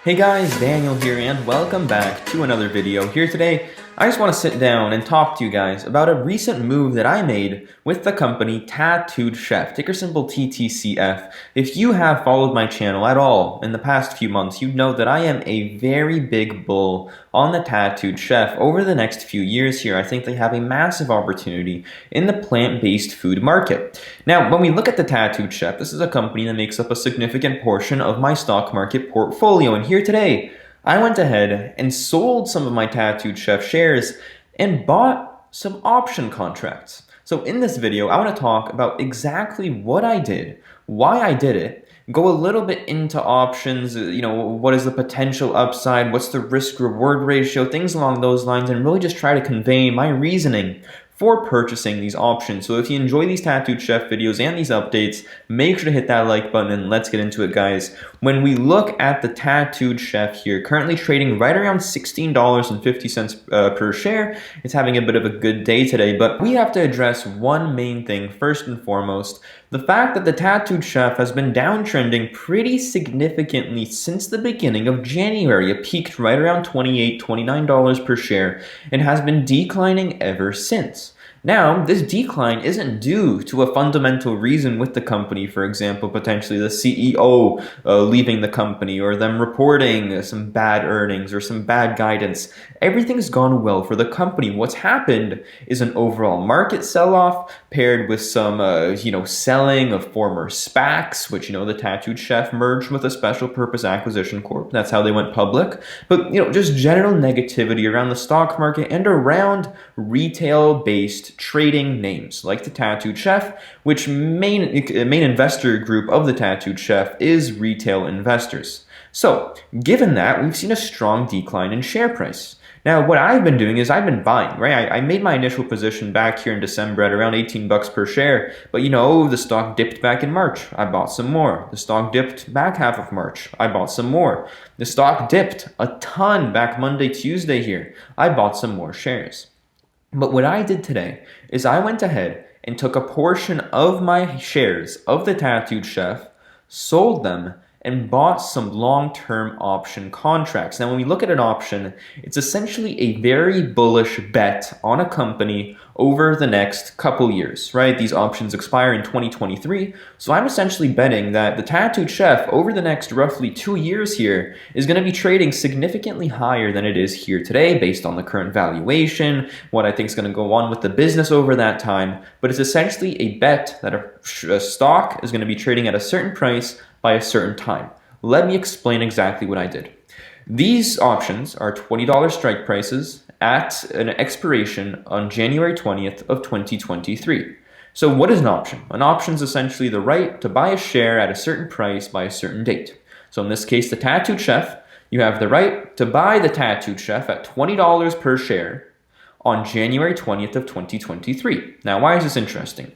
Hey guys, Daniel here and welcome back to another video. Here today, I just want to sit down and talk to you guys about a recent move that I made with the company Tattooed Chef, ticker symbol TTCF. If you have followed my channel at all in the past few months, you'd know that I am a very big bull on the Tattooed Chef. Over the next few years here, I think they have a massive opportunity in the plant-based food market. Now, when we look at the Tattooed Chef, this is a company that makes up a significant portion of my stock market portfolio, and here today, I went ahead and sold some of my Tattooed Chef shares and bought some option contracts. So in this video, I want to talk about exactly what I did, why I did it, go a little bit into options, what is the potential upside, what's the risk-reward ratio, things along those lines, and really just try to convey my reasoning for purchasing these options. So if you enjoy these Tattooed Chef videos and these updates, make sure to hit that like button and let's get into it, guys. When we look at the Tattooed Chef here, currently trading right around $16.50 per share, it's having a bit of a good day today, but we have to address one main thing first and foremost. The fact that the Tattooed Chef has been downtrending pretty significantly since the beginning of January. It peaked right around $28, $29 per share and has been declining ever since. Now, this decline isn't due to a fundamental reason with the company, for example, potentially the CEO leaving the company or them reporting some bad earnings or some bad guidance. Everything's gone well for the company. What's happened is an overall market sell-off paired with some, selling of former SPACs, which, the Tattooed Chef merged with a special purpose acquisition corp. That's how they went public. But, just general negativity around the stock market and around retail-based trading names like the Tattooed Chef, which main investor group of the Tattooed Chef is retail investors. So, given that, we've seen a strong decline in share price. Now, what I've been doing is I've been buying, right? I made my initial position back here in December at around 18 bucks per share, but the stock dipped back in March. I bought some more. The stock dipped back half of March. I bought some more. The stock dipped a ton back Monday, Tuesday here. I bought some more shares. But what I did today is I went ahead and took a portion of my shares of the Tattooed Chef, sold them, and bought some long-term option contracts. Now, when we look at an option, it's essentially a very bullish bet on a company over the next couple years, right? These options expire in 2023, so I'm essentially betting that the Tattooed Chef over the next roughly 2 years here is going to be trading significantly higher than it is here today based on the current valuation, what I think is going to go on with the business over that time, but it's essentially a bet that a stock is going to be trading at a certain price by a certain time. Let me explain exactly what I did. These options are $20 strike prices at an expiration on January 20th of 2023. So what is an option? An option is essentially the right to buy a share at a certain price by a certain date. So in this case, the Tattooed Chef, you have the right to buy the Tattooed Chef at $20 per share on January 20th of 2023. Now, why is this interesting?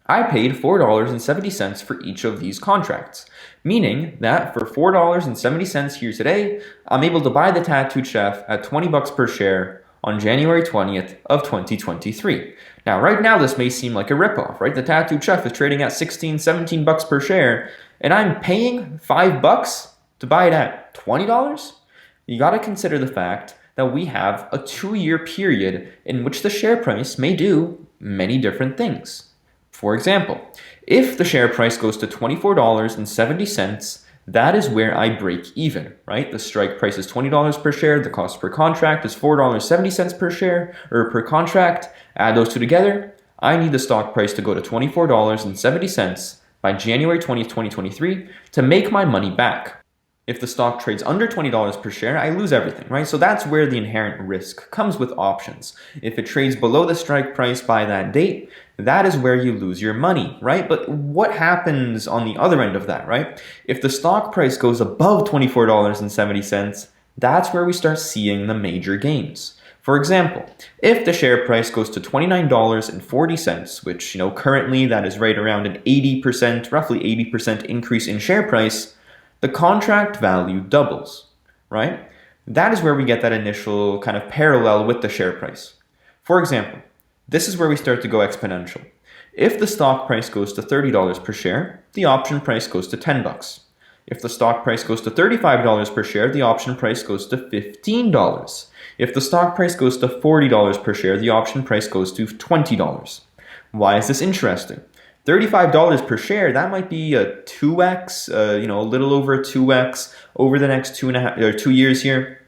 I paid $4.70 for each of these contracts, meaning that for $4.70 here today, I'm able to buy the Tattooed Chef at 20 bucks per share on January 20th of 2023. Now, right now, this may seem like a ripoff, right? The Tattooed Chef is trading at 16, 17 bucks per share, and I'm paying 5 bucks to buy it at $20? You got to consider the fact that we have a 2-year period in which the share price may do many different things. For example, if the share price goes to $24.70, that is where I break even, right? The strike price is $20 per share. The cost per contract is $4.70 per share or per contract. Add those two together. I need the stock price to go to $24.70 by January 20th, 2023 to make my money back. If the stock trades under $20 per share, I lose everything, right? So that's where the inherent risk comes with options. If it trades below the strike price by that date, that is where you lose your money, right? But what happens on the other end of that, right? If the stock price goes above $24.70, that's where we start seeing the major gains. For example, if the share price goes to $29.40, which, currently that is right around an 80%, roughly 80% increase in share price, the contract value doubles, right? That is where we get that initial kind of parallel with the share price. For example, this is where we start to go exponential. If the stock price goes to $30 per share, the option price goes to 10 bucks. If the stock price goes to $35 per share, the option price goes to $15. If the stock price goes to $40 per share, the option price goes to $20. Why is this interesting? $35 per share, that might be a 2x, a little over a 2x over the next 2 years here.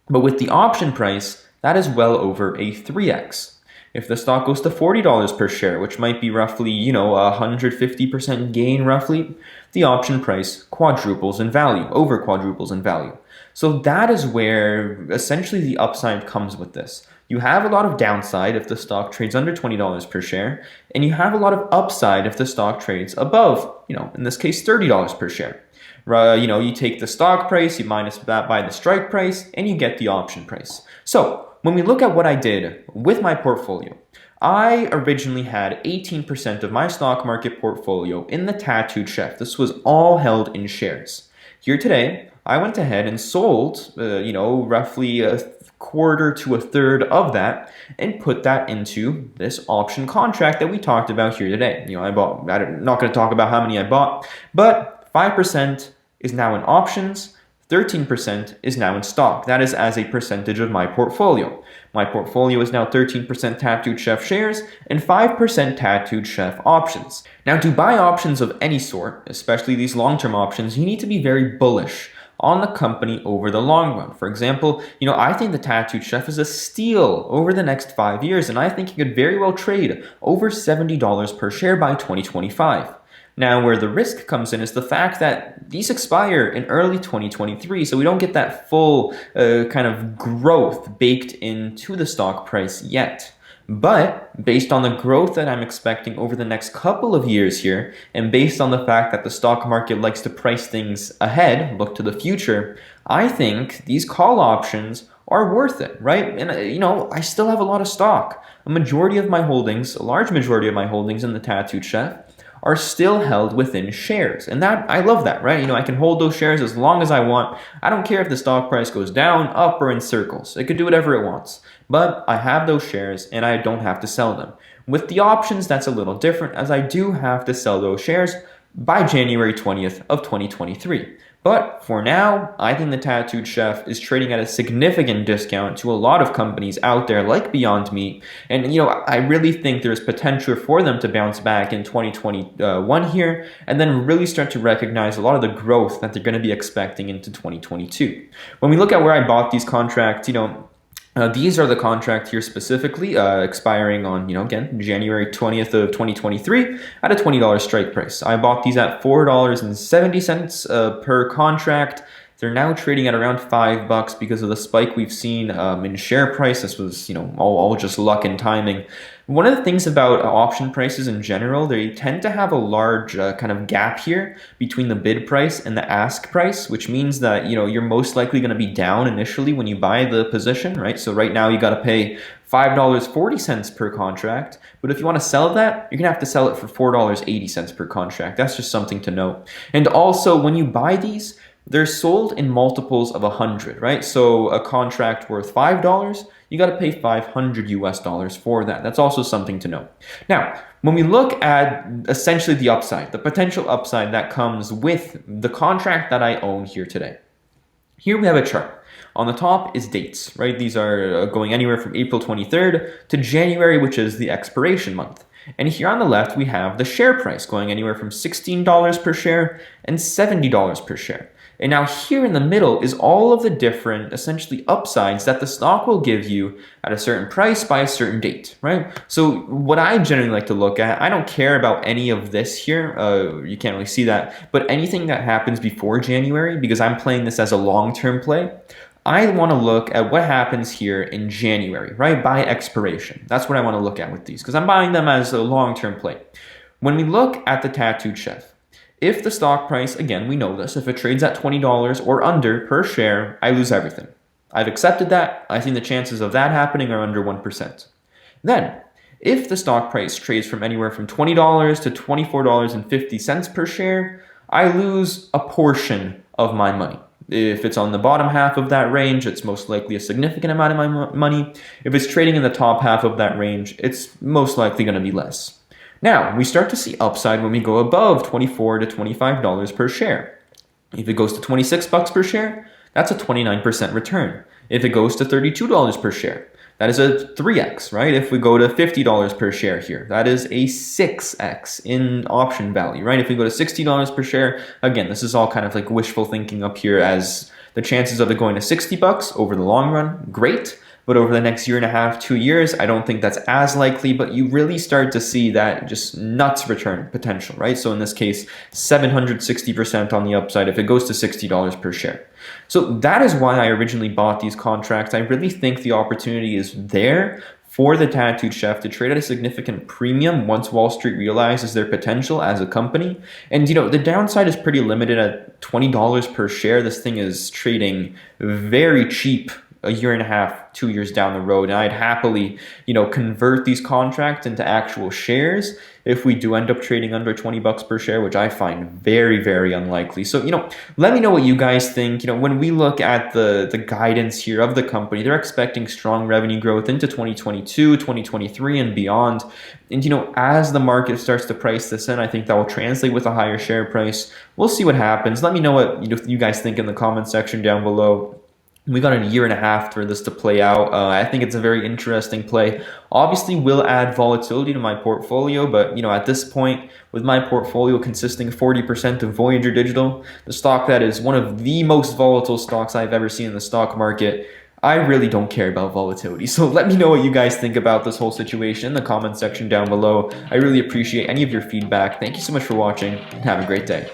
But with the option price, that is well over a 3x. If the stock goes to $40 per share, which might be roughly, 150% gain roughly, the option price quadruples in value, over quadruples in value. So that is where essentially the upside comes with this. You have a lot of downside if the stock trades under $20 per share, and you have a lot of upside if the stock trades above, in this case, $30 per share. You take the stock price, you minus that by the strike price, and you get the option price. So when we look at what I did with my portfolio, I originally had 18% of my stock market portfolio in the Tattooed Chef. This was all held in shares. Here today, I went ahead and sold, roughly a quarter to a third of that and put that into this option contract that we talked about here today. I'm not going to talk about how many I bought, but 5% is now in options, 13% is now in stock. That is as a percentage of my portfolio. My portfolio is now 13% Tattooed Chef shares and 5% Tattooed Chef options. Now, to buy options of any sort, especially these long-term options, you need to be very bullish on the company over the long run. For example, I think the Tattooed Chef is a steal over the next 5 years, and I think it could very well trade over $70 per share by 2025. Now, where the risk comes in is the fact that these expire in early 2023, so we don't get that full kind of growth baked into the stock price yet. But based on the growth that I'm expecting over the next couple of years here, and based on the fact that the stock market likes to price things ahead, look to the future, I think these call options are worth it, right? And, I still have a lot of stock. A large majority of my holdings in the Tattooed Chef are still held within shares. And that, I love that, right? I can hold those shares as long as I want. I don't care if the stock price goes down, up, or in circles. It could do whatever it wants. But I have those shares and I don't have to sell them. With the options, that's a little different, as I do have to sell those shares by January 20th of 2023. But for now, I think the Tattooed Chef is trading at a significant discount to a lot of companies out there like Beyond Meat. And, I really think there's potential for them to bounce back in 2021 here and then really start to recognize a lot of the growth that they're going to be expecting into 2022. When we look at where I bought these contracts, these are the contract here specifically, expiring on, again, January 20th of 2023 at a $20 strike price. I bought these at $4.70 per contract. They're now trading at around $5 because of the spike we've seen in share price. This was, all just luck and timing. One of the things about option prices in general, they tend to have a large kind of gap here between the bid price and the ask price, which means that, you're most likely going to be down initially when you buy the position, right? So right now you got to pay $5.40 per contract. But if you want to sell that, you're going to have to sell it for $4.80 per contract. That's just something to note. And also, when you buy these, they're sold in multiples of 100, right? So a contract worth $5, you got to pay $500 for that. That's also something to know. Now, when we look at essentially the upside, the potential upside that comes with the contract that I own here today. Here we have a chart. On the top is dates, right? These are going anywhere from April 23rd to January, which is the expiration month. And here on the left, we have the share price going anywhere from $16 per share and $70 per share. And now here in the middle is all of the different, essentially, upsides that the stock will give you at a certain price by a certain date, right? So what I generally like to look at, I don't care about any of this here. You can't really see that. But anything that happens before January, because I'm playing this as a long-term play, I want to look at what happens here in January, right? By expiration. That's what I want to look at with these, because I'm buying them as a long-term play. When we look at the Tattooed Chef, if the stock price, again, we know this, if it trades at $20 or under per share, I lose everything. I've accepted that. I think the chances of that happening are under 1%. Then, if the stock price trades from anywhere from $20 to $24.50 per share, I lose a portion of my money. If it's on the bottom half of that range, it's most likely a significant amount of my money. If it's trading in the top half of that range, it's most likely going to be less. Now, we start to see upside when we go above $24 to $25 per share. If it goes to 26 bucks per share, that's a 29% return. If it goes to $32 per share, that is a 3x, right? If we go to $50 per share here, that is a 6x in option value, right? If we go to $60 per share, again, this is all kind of like wishful thinking up here, as the chances of it going to 60 bucks over the long run, great. But over the next year and a half, 2 years, I don't think that's as likely, but you really start to see that just nuts return potential, right? So in this case, 760% on the upside if it goes to $60 per share. So that is why I originally bought these contracts. I really think the opportunity is there for the Tattooed Chef to trade at a significant premium once Wall Street realizes their potential as a company. And the downside is pretty limited at $20 per share. This thing is trading very cheap a year and a half, 2 years down the road. And I'd happily, convert these contracts into actual shares if we do end up trading under 20 bucks per share, which I find very, very unlikely. So, let me know what you guys think. When we look at the guidance here of the company, they're expecting strong revenue growth into 2022, 2023, and beyond. And, as the market starts to price this in, I think that will translate with a higher share price. We'll see what happens. Let me know what you guys think in the comment section down below. We got a year and a half for this to play out. I think it's a very interesting play. Obviously, will add volatility to my portfolio, but at this point, with my portfolio consisting 40% of Voyager Digital, the stock that is one of the most volatile stocks I've ever seen in the stock market, I really don't care about volatility. So let me know what you guys think about this whole situation in the comment section down below. I really appreciate any of your feedback. Thank you so much for watching, and have a great day.